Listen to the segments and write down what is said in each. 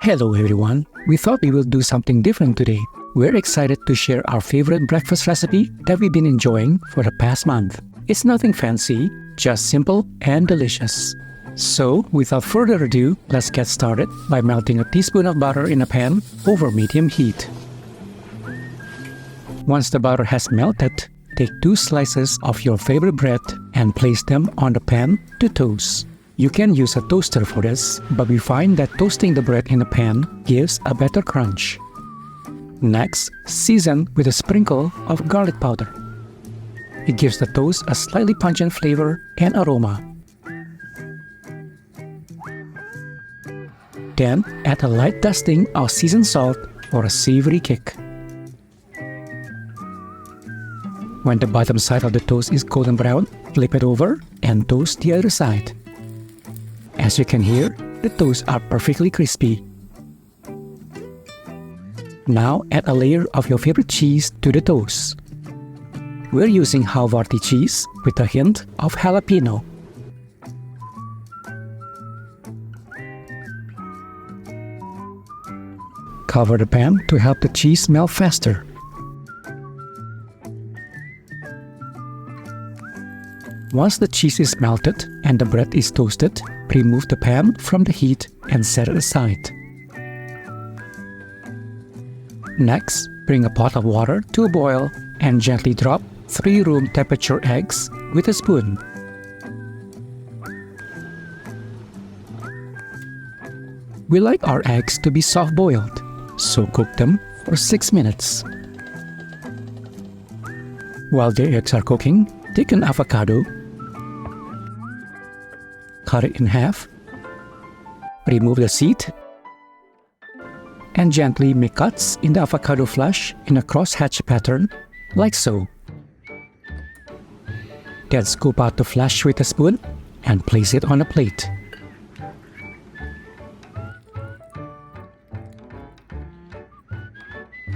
Hello everyone, we thought we will do something different today. We're excited to share our favorite breakfast recipe that we've been enjoying for the past month. It's nothing fancy, just simple and delicious. So, without further ado, let's get started by melting a teaspoon of butter in a pan over medium heat. Once the butter has melted, take 2 slices of your favorite bread and place them on the pan to toast. You can use a toaster for this, but we find that toasting the bread in a pan gives a better crunch. Next, season with a sprinkle of garlic powder. It gives the toast a slightly pungent flavor and aroma. Then, add a light dusting of seasoned salt for a savory kick. When the bottom side of the toast is golden brown, flip it over and toast the other side. As you can hear, the toasts are perfectly crispy. Now add a layer of your favorite cheese to the toast. We're using Havarti cheese with a hint of jalapeno. Cover the pan to help the cheese melt faster. Once the cheese is melted and the bread is toasted, remove the pan from the heat and set it aside. Next, bring a pot of water to a boil and gently drop 3 room temperature eggs with a spoon. We like our eggs to be soft-boiled, so cook them for 6 minutes. While the eggs are cooking, take an avocado, cut it in half, remove the seed, and gently make cuts in the avocado flesh in a crosshatch pattern, like so. Then scoop out the flesh with a spoon and place it on a plate.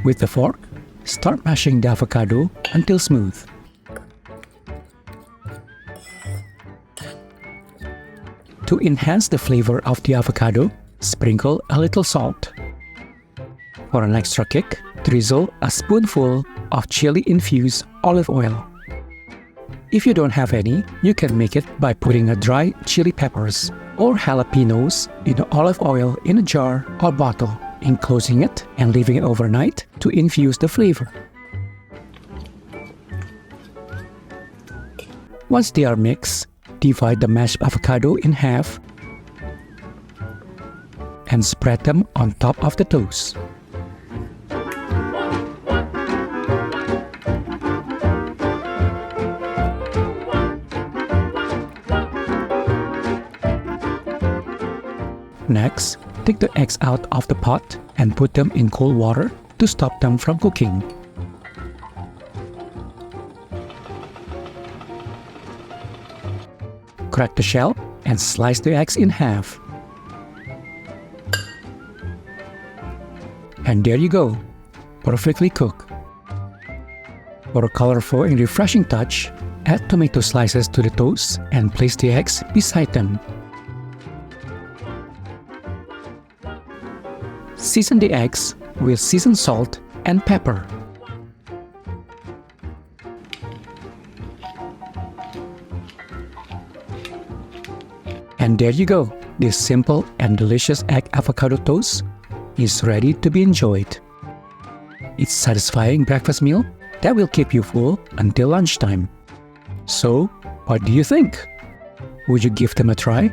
With the fork, start mashing the avocado until smooth. To enhance the flavor of the avocado, sprinkle a little salt. For an extra kick, drizzle a spoonful of chili-infused olive oil. If you don't have any, you can make it by putting a dry chili peppers or jalapenos in the olive oil in a jar or bottle, enclosing it and leaving it overnight to infuse the flavor. Once they are mixed, divide the mashed avocado in half and spread them on top of the toast. Next, take the eggs out of the pot and put them in cold water to stop them from cooking. Crack the shell and slice the eggs in half. And there you go, perfectly cooked. For a colorful and refreshing touch, add tomato slices to the toast and place the eggs beside them. Season the eggs with seasoned salt and pepper. And there you go, this simple and delicious egg avocado toast is ready to be enjoyed. It's a satisfying breakfast meal that will keep you full until lunchtime. So, what do you think? Would you give them a try?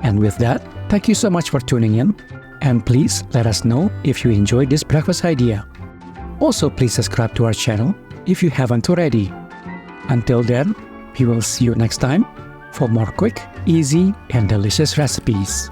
And with that, thank you so much for tuning in, and please let us know if you enjoyed this breakfast idea. Also, please subscribe to our channel if you haven't already. Until then, we will see you next time for more quick, easy, and delicious recipes.